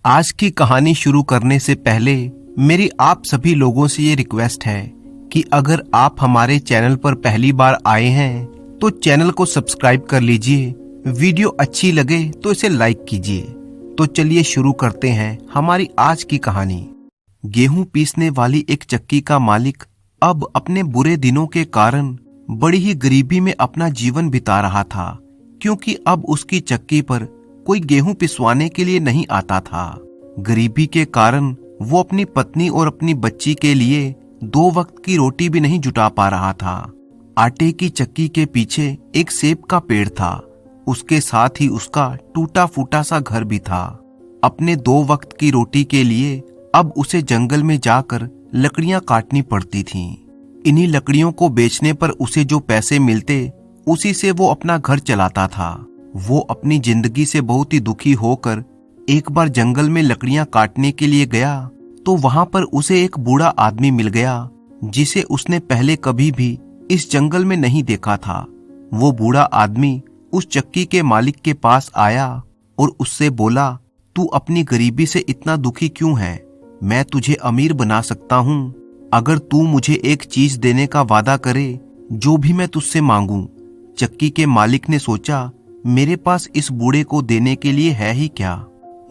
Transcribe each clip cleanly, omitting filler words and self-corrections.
आज की कहानी शुरू करने से पहले मेरी आप सभी लोगों से ये रिक्वेस्ट है कि अगर आप हमारे चैनल पर पहली बार आए हैं तो चैनल को सब्सक्राइब कर लीजिए। वीडियो अच्छी लगे तो इसे लाइक कीजिए। तो चलिए शुरू करते हैं हमारी आज की कहानी। गेहूं पीसने वाली एक चक्की का मालिक अब अपने बुरे दिनों के कारण बड़ी ही गरीबी में अपना जीवन बिता रहा था, क्योंकि अब उसकी चक्की पर कोई गेहूं पिसवाने के लिए नहीं आता था। गरीबी के कारण वो अपनी पत्नी और अपनी बच्ची के लिए 2 वक्त की रोटी भी नहीं जुटा पा रहा था। आटे की चक्की के पीछे एक सेब का पेड़ था, उसके साथ ही उसका टूटा फूटा सा घर भी था। अपने 2 वक्त की रोटी के लिए अब उसे जंगल में जाकर लकड़ियां काटनी पड़ती थीं। इन्हीं लकड़ियों को बेचने पर उसे जो पैसे मिलते उसी से वो अपना घर चलाता था। वो अपनी जिंदगी से बहुत ही दुखी होकर एक बार जंगल में लकड़ियां काटने के लिए गया तो वहां पर उसे एक बूढ़ा आदमी मिल गया जिसे उसने पहले कभी भी इस जंगल में नहीं देखा था। वो बूढ़ा आदमी उस चक्की के मालिक के पास आया और उससे बोला, तू अपनी गरीबी से इतना दुखी क्यों है? मैं तुझे अमीर बना सकता हूँ अगर तू मुझे एक चीज देने का वादा करे, जो भी मैं तुझसे मांगू। चक्की के मालिक ने सोचा, मेरे पास इस बूढ़े को देने के लिए है ही क्या?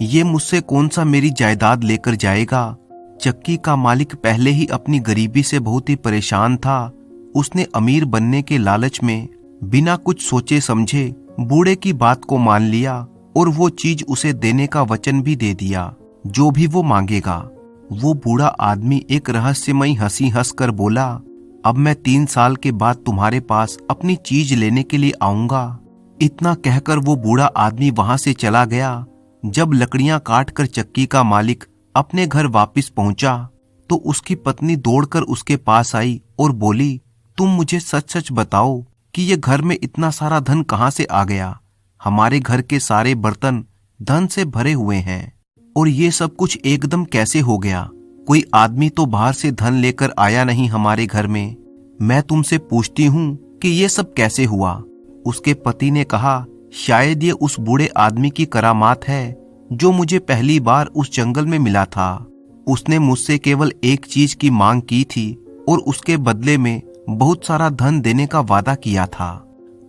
ये मुझसे कौन सा मेरी जायदाद लेकर जाएगा? चक्की का मालिक पहले ही अपनी गरीबी से बहुत ही परेशान था। उसने अमीर बनने के लालच में बिना कुछ सोचे समझे बूढ़े की बात को मान लिया और वो चीज उसे देने का वचन भी दे दिया, जो भी वो मांगेगा। वो बूढ़ा आदमी एक रहस्यमयी हंसी हंसकर बोला, अब मैं 3 साल के बाद तुम्हारे पास अपनी चीज लेने के लिए आऊंगा। इतना कहकर वो बूढ़ा आदमी वहां से चला गया। जब लकड़ियां काटकर चक्की का मालिक अपने घर वापस पहुंचा तो उसकी पत्नी दौड़कर उसके पास आई और बोली, तुम मुझे सच सच बताओ कि ये घर में इतना सारा धन कहां से आ गया? हमारे घर के सारे बर्तन धन से भरे हुए हैं और ये सब कुछ एकदम कैसे हो गया? कोई आदमी तो बाहर से धन लेकर आया नहीं हमारे घर में। मैं तुमसे पूछती हूँ कि ये सब कैसे हुआ? उसके पति ने कहा, शायद ये उस बूढ़े आदमी की करामात है जो मुझे पहली बार उस जंगल में मिला था। उसने मुझसे केवल एक चीज की मांग की थी और उसके बदले में बहुत सारा धन देने का वादा किया था।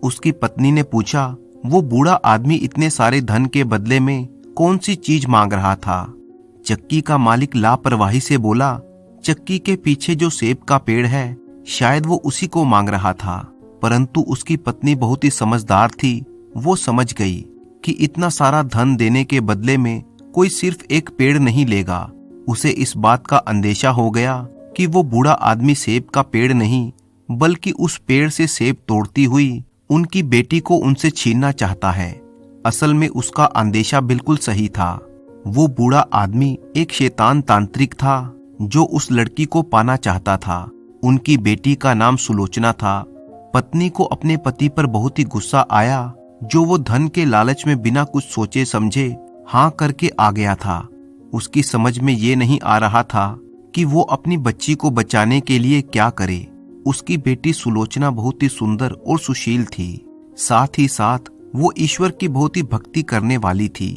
उसकी पत्नी ने पूछा, वो बूढ़ा आदमी इतने सारे धन के बदले में कौन सी चीज मांग रहा था? चक्की का मालिक लापरवाही से बोला, चक्की के पीछे जो सेब का पेड़ है, शायद वो उसी को मांग रहा था। परंतु उसकी पत्नी बहुत ही समझदार थी। वो समझ गई कि इतना सारा धन देने के बदले में कोई सिर्फ एक पेड़ नहीं लेगा। उसे इस बात का अंदेशा हो गया कि वो बूढ़ा आदमी सेब का पेड़ नहीं बल्कि उस पेड़ से सेब तोड़ती हुई उनकी बेटी को उनसे छीनना चाहता है। असल में उसका अंदेशा बिल्कुल सही था। वो बूढ़ा आदमी एक शैतान तांत्रिक था जो उस लड़की को पाना चाहता था। उनकी बेटी का नाम सुलोचना था। पत्नी को अपने पति पर बहुत ही गुस्सा आया, जो वो धन के लालच में बिना कुछ सोचे समझे हाँ करके आ गया था। उसकी समझ में ये नहीं आ रहा था कि वो अपनी बच्ची को बचाने के लिए क्या करे। उसकी बेटी सुलोचना बहुत ही सुंदर और सुशील थी। साथ ही साथ वो ईश्वर की बहुत ही भक्ति करने वाली थी।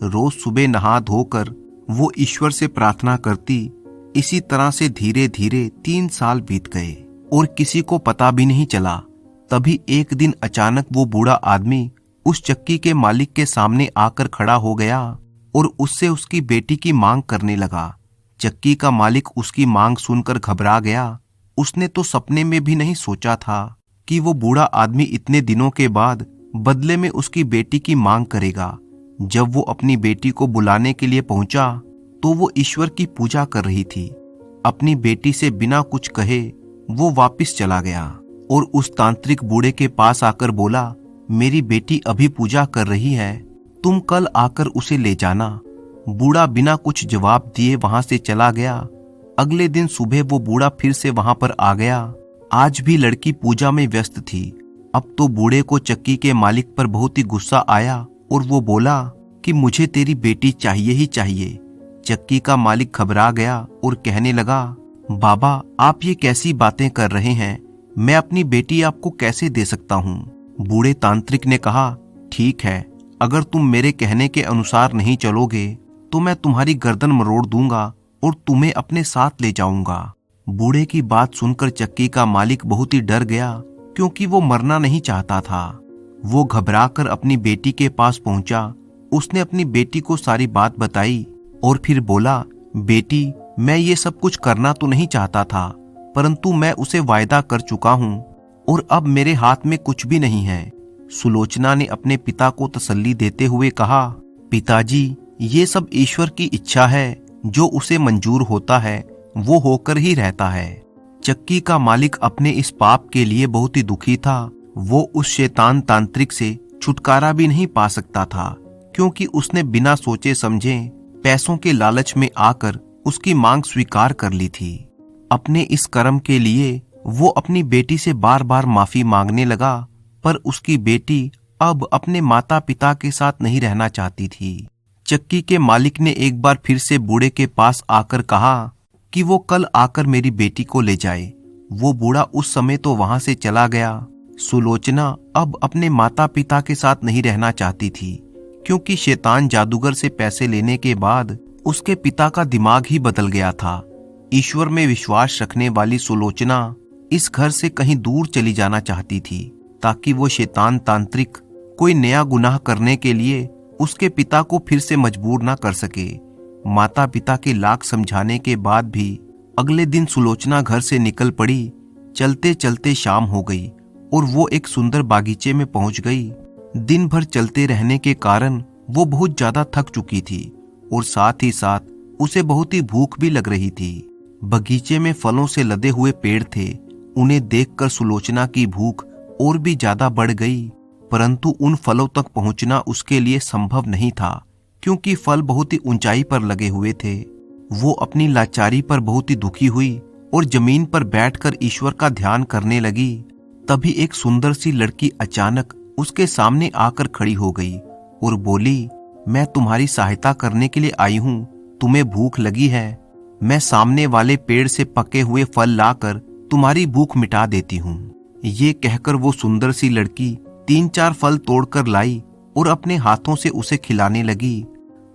रोज सुबह नहा धोकर वो ईश्वर से प्रार्थना करती। इसी तरह से धीरे धीरे 3 साल बीत गए और किसी को पता भी नहीं चला। तभी एक दिन अचानक वो बूढ़ा आदमी उस चक्की के मालिक के सामने आकर खड़ा हो गया और उससे उसकी बेटी की मांग करने लगा। चक्की का मालिक उसकी मांग सुनकर घबरा गया। उसने तो सपने में भी नहीं सोचा था कि वो बूढ़ा आदमी इतने दिनों के बाद बदले में उसकी बेटी की मांग करेगा। जब वो अपनी बेटी को बुलाने के लिए पहुंचा तो वो ईश्वर की पूजा कर रही थी। अपनी बेटी से बिना कुछ कहे वो वापस चला गया और उस तांत्रिक बूढ़े के पास आकर बोला, मेरी बेटी अभी पूजा कर रही है, तुम कल आकर उसे ले जाना। बूढ़ा बिना कुछ जवाब दिए वहां से चला गया। अगले दिन सुबह वो बूढ़ा फिर से वहां पर आ गया। आज भी लड़की पूजा में व्यस्त थी। अब तो बूढ़े को चक्की के मालिक पर बहुत ही गुस्सा आया और वो बोला कि मुझे तेरी बेटी चाहिए ही चाहिए। चक्की का मालिक घबरा गया और कहने लगा, बाबा आप ये कैसी बातें कर रहे हैं? मैं अपनी बेटी आपको कैसे दे सकता हूँ? बूढ़े तांत्रिक ने कहा, ठीक है, अगर तुम मेरे कहने के अनुसार नहीं चलोगे तो मैं तुम्हारी गर्दन मरोड़ दूंगा और तुम्हें अपने साथ ले जाऊंगा। बूढ़े की बात सुनकर चक्की का मालिक बहुत ही डर गया, क्योंकि वो मरना नहीं चाहता था। वो घबराकर अपनी बेटी के पास पहुंचा। उसने अपनी बेटी को सारी बात बताई और फिर बोला, बेटी, मैं ये सब कुछ करना तो नहीं चाहता था, परंतु मैं उसे वायदा कर चुका हूँ और अब मेरे हाथ में कुछ भी नहीं है। सुलोचना ने अपने पिता को तसल्ली देते हुए कहा, पिताजी, ये सब ईश्वर की इच्छा है। जो उसे मंजूर होता है वो होकर ही रहता है। चक्की का मालिक अपने इस पाप के लिए बहुत ही दुखी था। वो उस शैतान तांत्रिक से छुटकारा भी नहीं पा सकता था, क्योंकि उसने बिना सोचे समझे पैसों के लालच में आकर उसकी मांग स्वीकार कर ली थी। अपने इस कर्म के लिए वो अपनी बेटी से बार बार माफी मांगने लगा, पर उसकी बेटी अब अपने माता पिता के साथ नहीं रहना चाहती थी। चक्की के मालिक ने एक बार फिर से बूढ़े के पास आकर कहा कि वो कल आकर मेरी बेटी को ले जाए। वो बूढ़ा उस समय तो वहां से चला गया। सुलोचना अब अपने माता पिता के साथ नहीं रहना चाहती थी, क्योंकि शैतान जादूगर से पैसे लेने के बाद उसके पिता का दिमाग ही बदल गया था। ईश्वर में विश्वास रखने वाली सुलोचना इस घर से कहीं दूर चली जाना चाहती थी, ताकि वो शैतान तांत्रिक कोई नया गुनाह करने के लिए उसके पिता को फिर से मजबूर ना कर सके। माता पिता के लाख समझाने के बाद भी अगले दिन सुलोचना घर से निकल पड़ी। चलते चलते शाम हो गई और वो एक सुंदर बागीचे में पहुंच गई। दिन भर चलते रहने के कारण वो बहुत ज्यादा थक चुकी थी और साथ ही साथ उसे बहुत ही भूख भी लग रही थी। बगीचे में फलों से लदे हुए पेड़ थे। उन्हें देखकर सुलोचना की भूख और भी ज्यादा बढ़ गई, परंतु उन फलों तक पहुंचना उसके लिए संभव नहीं था, क्योंकि फल बहुत ही ऊंचाई पर लगे हुए थे। वो अपनी लाचारी पर बहुत ही दुखी हुई और जमीन पर बैठकर ईश्वर का ध्यान करने लगी। तभी एक सुंदर सी लड़की अचानक उसके सामने आकर खड़ी हो गई और बोली, मैं तुम्हारी सहायता करने के लिए आई हूँ। तुम्हें भूख लगी है? मैं सामने वाले पेड़ से पके हुए फल लाकर तुम्हारी भूख मिटा देती हूँ। ये कहकर वो सुंदर सी लड़की 3-4 फल तोड़कर लाई और अपने हाथों से उसे खिलाने लगी।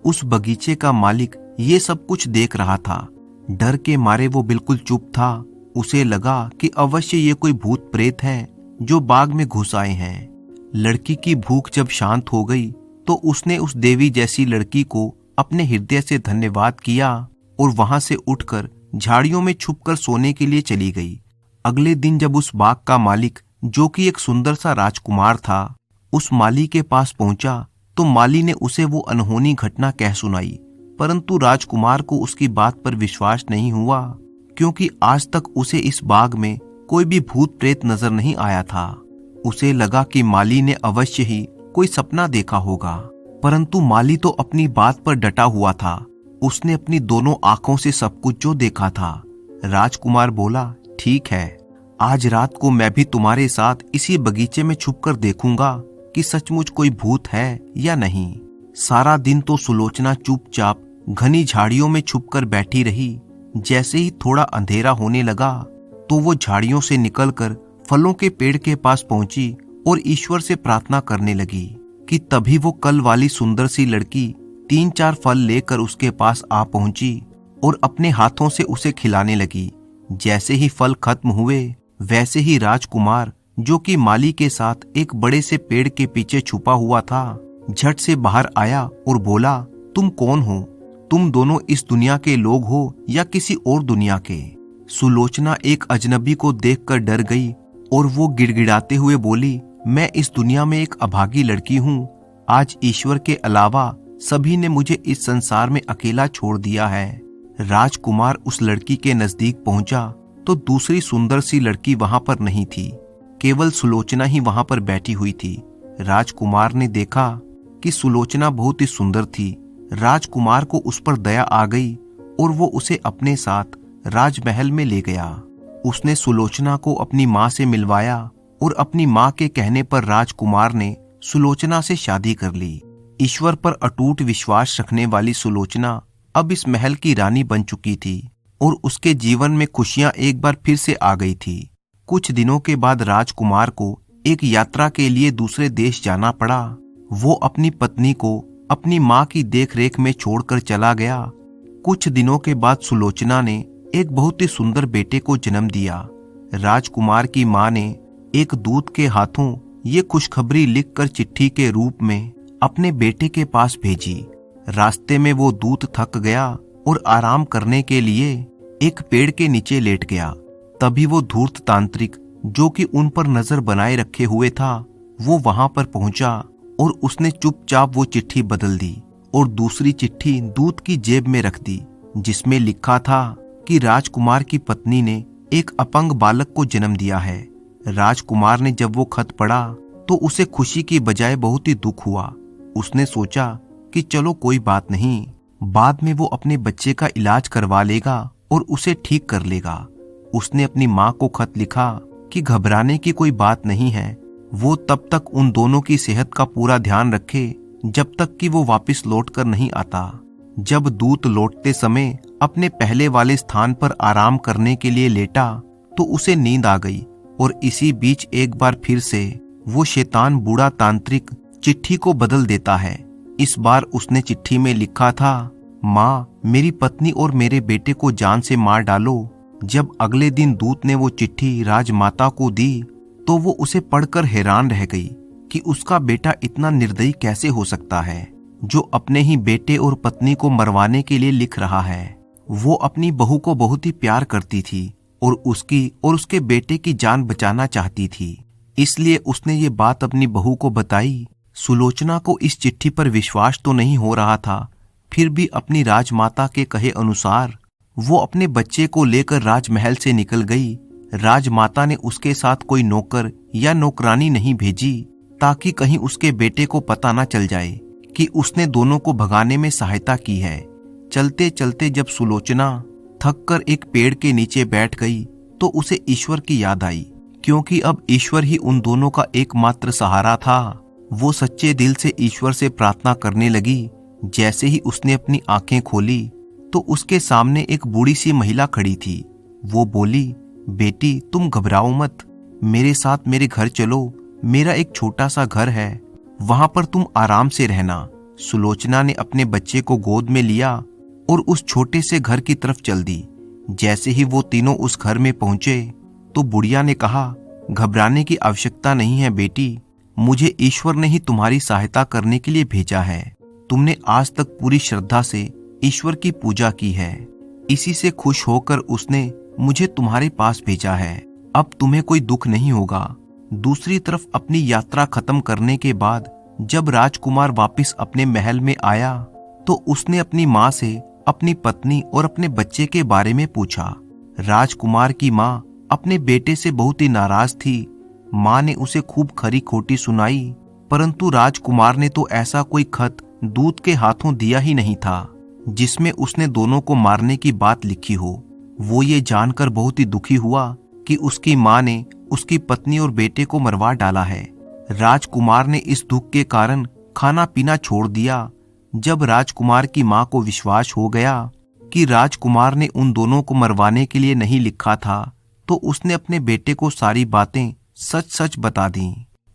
उस बगीचे का मालिक ये सब कुछ देख रहा था। डर के मारे वो बिल्कुल चुप था। उसे लगा कि अवश्य ये कोई भूत प्रेत है जो बाग में घुस आए हैं। लड़की की भूख जब शांत हो गई तो उसने उस देवी जैसी लड़की को अपने हृदय से धन्यवाद किया और वहां से उठकर झाड़ियों में छुपकर सोने के लिए चली गई। अगले दिन जब उस बाग का मालिक, जो कि एक सुंदर सा राजकुमार था, उस माली के पास पहुंचा तो माली ने उसे वो अनहोनी घटना कह सुनाई, परंतु राजकुमार को उसकी बात पर विश्वास नहीं हुआ, क्योंकि आज तक उसे इस बाग में कोई भी भूत प्रेत नजर नहीं आया था। उसे लगा कि माली ने अवश्य ही कोई सपना देखा होगा, परंतु माली तो अपनी बात पर डटा हुआ था। उसने अपनी दोनों आंखों से सब कुछ जो देखा था। राजकुमार बोला, ठीक है, आज रात को मैं भी तुम्हारे साथ इसी बगीचे में छुपकर देखूंगा कि सचमुच कोई भूत है या नहीं। सारा दिन तो सुलोचना चुपचाप घनी झाड़ियों में छुपकर बैठी रही। जैसे ही थोड़ा अंधेरा होने लगा तो वो झाड़ियों से निकलकर फलों के पेड़ के पास पहुंची और ईश्वर से प्रार्थना करने लगी कि तभी वो कल वाली सुंदर सी लड़की 3-4 फल लेकर उसके पास आ पहुंची और अपने हाथों से उसे खिलाने लगी। जैसे ही फल खत्म हुए वैसे ही राजकुमार, जो कि माली के साथ एक बड़े से पेड़ के पीछे छुपा हुआ था, झट से बाहर आया और बोला, तुम कौन हो? तुम दोनों इस दुनिया के लोग हो या किसी और दुनिया के? सुलोचना एक अजनबी को देखकर डर गई और वो गिड़गिड़ाते हुए बोली, मैं इस दुनिया में एक अभागी लड़की हूँ। आज ईश्वर के अलावा सभी ने मुझे इस संसार में अकेला छोड़ दिया है। राजकुमार उस लड़की के नजदीक पहुंचा तो दूसरी सुंदर सी लड़की वहां पर नहीं थी, केवल सुलोचना ही वहां पर बैठी हुई थी। राजकुमार ने देखा कि सुलोचना बहुत ही सुंदर थी। राजकुमार को उस पर दया आ गई और वो उसे अपने साथ राजमहल में ले गया। उसने सुलोचना को अपनी माँ से मिलवाया और अपनी माँ के कहने पर राजकुमार ने सुलोचना से शादी कर ली। ईश्वर पर अटूट विश्वास रखने वाली सुलोचना अब इस महल की रानी बन चुकी थी और उसके जीवन में खुशियां एक बार फिर से आ गई थी। कुछ दिनों के बाद राजकुमार को एक यात्रा के लिए दूसरे देश जाना पड़ा। वो अपनी पत्नी को अपनी माँ की देखरेख में छोड़कर चला गया। कुछ दिनों के बाद सुलोचना ने एक बहुत ही सुंदर बेटे को जन्म दिया। राजकुमार की माँ ने एक दूत के हाथों ये खुशखबरी लिखकर चिट्ठी के रूप में अपने बेटे के पास भेजी। रास्ते में वो दूत थक गया और आराम करने के लिए एक पेड़ के नीचे लेट गया। तभी वो धूर्त तांत्रिक, जो कि उन पर नजर बनाए रखे हुए था, वो वहां पर पहुंचा और उसने चुपचाप वो चिट्ठी बदल दी और दूसरी चिट्ठी दूत की जेब में रख दी, जिसमें लिखा था कि राजकुमार की पत्नी ने एक अपंग बालक को जन्म दिया है। राजकुमार ने जब वो खत पढ़ा तो उसे खुशी की बजाय बहुत ही दुख हुआ। उसने सोचा कि चलो कोई बात नहीं, बाद में वो अपने बच्चे का इलाज करवा लेगा और उसे ठीक कर लेगा। उसने अपनी माँ को खत लिखा कि घबराने की कोई बात नहीं है, वो तब तक उन दोनों की सेहत का पूरा ध्यान रखे जब तक कि वो वापस लौट कर नहीं आता। जब दूत लौटते समय अपने पहले वाले स्थान पर आराम करने के लिए लेटा तो उसे नींद आ गई और इसी बीच एक बार फिर से वो शैतान बूढ़ा तांत्रिक चिट्ठी को बदल देता है। इस बार उसने चिट्ठी में लिखा था, माँ, मेरी पत्नी और मेरे बेटे को जान से मार डालो। जब अगले दिन दूत ने वो चिट्ठी राजमाता को दी तो वो उसे पढ़कर हैरान रह गई कि उसका बेटा इतना निर्दयी कैसे हो सकता है, जो अपने ही बेटे और पत्नी को मरवाने के लिए लिख रहा है। वो अपनी बहू को बहुत ही प्यार करती थी और उसकी और उसके बेटे की जान बचाना चाहती थी, इसलिए उसने ये बात अपनी बहू को बताई। सुलोचना को इस चिट्ठी पर विश्वास तो नहीं हो रहा था, फिर भी अपनी राजमाता के कहे अनुसार वो अपने बच्चे को लेकर राजमहल से निकल गई। राजमाता ने उसके साथ कोई नौकर या नौकरानी नहीं भेजी ताकि कहीं उसके बेटे को पता न चल जाए कि उसने दोनों को भगाने में सहायता की है। चलते चलते जब सुलोचना थककर एक पेड़ के नीचे बैठ गई तो उसे ईश्वर की याद आई, क्योंकि अब ईश्वर ही उन दोनों का एकमात्र सहारा था। वो सच्चे दिल से ईश्वर से प्रार्थना करने लगी। जैसे ही उसने अपनी आंखें खोली तो उसके सामने एक बूढ़ी सी महिला खड़ी थी। वो बोली, बेटी, तुम घबराओ मत, मेरे साथ मेरे घर चलो। मेरा एक छोटा सा घर है, वहां पर तुम आराम से रहना। सुलोचना ने अपने बच्चे को गोद में लिया और उस छोटे से घर की तरफ चल दी। जैसे ही वो तीनों उस घर में पहुंचे तो बुढ़िया ने कहा, घबराने की आवश्यकता नहीं है बेटी, मुझे ईश्वर ने ही तुम्हारी सहायता करने के लिए भेजा है। तुमने आज तक पूरी श्रद्धा से ईश्वर की पूजा की है, इसी से खुश होकर उसने मुझे तुम्हारे पास भेजा है। अब तुम्हें कोई दुख नहीं होगा। दूसरी तरफ अपनी यात्रा खत्म करने के बाद जब राजकुमार वापस अपने महल में आया तो उसने अपनी माँ से अपनी पत्नी और अपने बच्चे के बारे में पूछा। राजकुमार की माँ अपने बेटे से बहुत ही नाराज थी। माँ ने उसे खूब खरी खोटी सुनाई, परंतु राजकुमार ने तो ऐसा कोई खत दूत के हाथों दिया ही नहीं था जिसमें उसने दोनों को मारने की बात लिखी हो। वो ये जानकर बहुत ही दुखी हुआ कि उसकी माँ ने उसकी पत्नी और बेटे को मरवा डाला है। राजकुमार ने इस दुख के कारण खाना पीना छोड़ दिया। जब राजकुमार की माँ को विश्वास हो गया कि राजकुमार ने उन दोनों को मरवाने के लिए नहीं लिखा था तो उसने अपने बेटे को सारी बातें सच सच बता दी।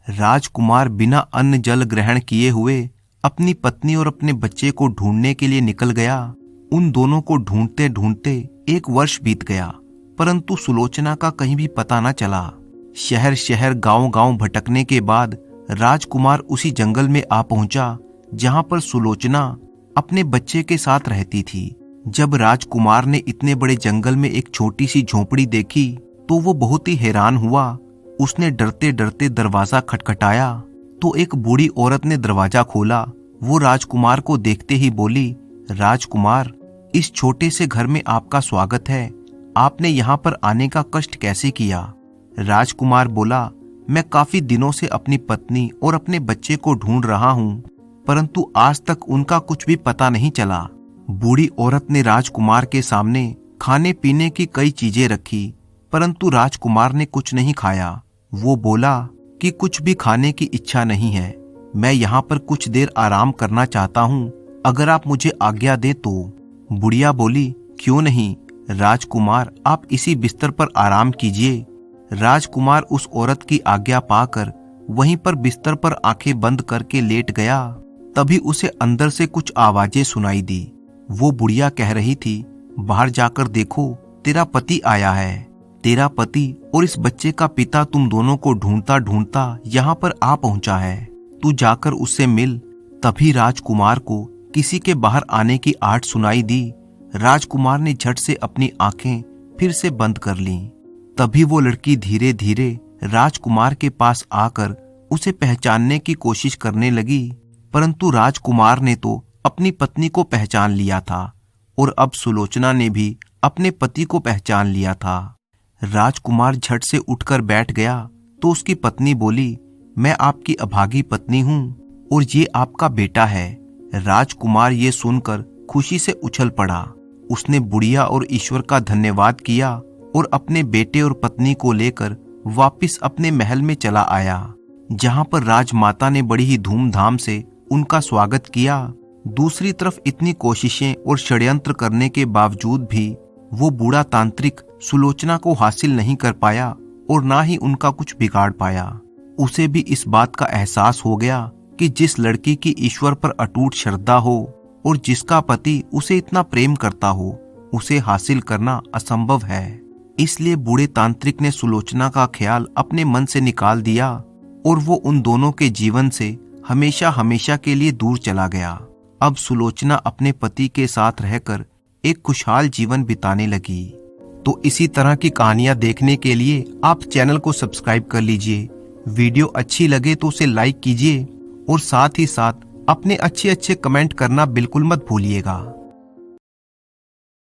राजकुमार बिना अन्न जल ग्रहण किए हुए अपनी पत्नी और अपने बच्चे को ढूंढने के लिए निकल गया। उन दोनों को ढूंढते ढूंढते 1 वर्ष बीत गया, परंतु सुलोचना का कहीं भी पता न चला। शहर शहर गांव गांव भटकने के बाद राजकुमार उसी जंगल में आ पहुंचा जहां पर सुलोचना अपने बच्चे के साथ रहती थी। जब राजकुमार ने इतने बड़े जंगल में एक छोटी सी झोपड़ी देखी तो वो बहुत ही हैरान हुआ। उसने डरते डरते दरवाजा खटखटाया तो एक बूढ़ी औरत ने दरवाजा खोला। वो राजकुमार को देखते ही बोली, राजकुमार, इस छोटे से घर में आपका स्वागत है। आपने यहाँ पर आने का कष्ट कैसे किया? राजकुमार बोला, मैं काफी दिनों से अपनी पत्नी और अपने बच्चे को ढूंढ रहा हूँ, परंतु आज तक उनका कुछ भी पता नहीं चला। बूढ़ी औरत ने राजकुमार के सामने खाने पीने की कई चीजें रखी, परंतु राजकुमार ने कुछ नहीं खाया। वो बोला कि कुछ भी खाने की इच्छा नहीं है, मैं यहाँ पर कुछ देर आराम करना चाहता हूँ, अगर आप मुझे आज्ञा दें तो। बुढ़िया बोली, क्यों नहीं राजकुमार, आप इसी बिस्तर पर आराम कीजिए। राजकुमार उस औरत की आज्ञा पाकर वहीं पर बिस्तर पर आंखें बंद करके लेट गया। तभी उसे अंदर से कुछ आवाजें सुनाई दी। वो बुढ़िया कह रही थी, बाहर जाकर देखो, तेरा पति आया है। तेरा पति और इस बच्चे का पिता तुम दोनों को ढूंढता ढूंढता यहाँ पर आ पहुंचा है। तू जाकर उससे मिल। तभी राजकुमार को किसी के बाहर आने की आहट सुनाई दी। राजकुमार ने झट से अपनी आंखें फिर से बंद कर लीं। तभी वो लड़की धीरे धीरे राजकुमार के पास आकर उसे पहचानने की कोशिश करने लगी, परंतु राजकुमार ने तो अपनी पत्नी को पहचान लिया था और अब सुलोचना ने भी अपने पति को पहचान लिया था। राजकुमार झट से उठकर बैठ गया तो उसकी पत्नी बोली, मैं आपकी अभागी पत्नी हूँ और ये आपका बेटा है। राजकुमार ये सुनकर खुशी से उछल पड़ा। उसने बुढ़िया और ईश्वर का धन्यवाद किया और अपने बेटे और पत्नी को लेकर वापस अपने महल में चला आया, जहां पर राजमाता ने बड़ी ही धूमधाम से उनका स्वागत किया। दूसरी तरफ इतनी कोशिशें और षड्यंत्र करने के बावजूद भी वो बूढ़ा तांत्रिक सुलोचना को हासिल नहीं कर पाया और ना ही उनका कुछ बिगाड़ पाया। उसे भी इस बात का एहसास हो गया कि जिस लड़की की ईश्वर पर अटूट श्रद्धा हो और जिसका पति उसे इतना प्रेम करता हो, उसे हासिल करना असंभव है। इसलिए बूढ़े तांत्रिक ने सुलोचना का ख्याल अपने मन से निकाल दिया और वो उन दोनों के जीवन से हमेशा हमेशा के लिए दूर चला गया। अब सुलोचना अपने पति के साथ रहकर एक खुशहाल जीवन बिताने लगी। तो इसी तरह की कहानियां देखने के लिए आप चैनल को सब्सक्राइब कर लीजिए। वीडियो अच्छी लगे तो उसे लाइक कीजिए और साथ ही साथ अपने अच्छे अच्छे कमेंट करना बिल्कुल मत भूलिएगा।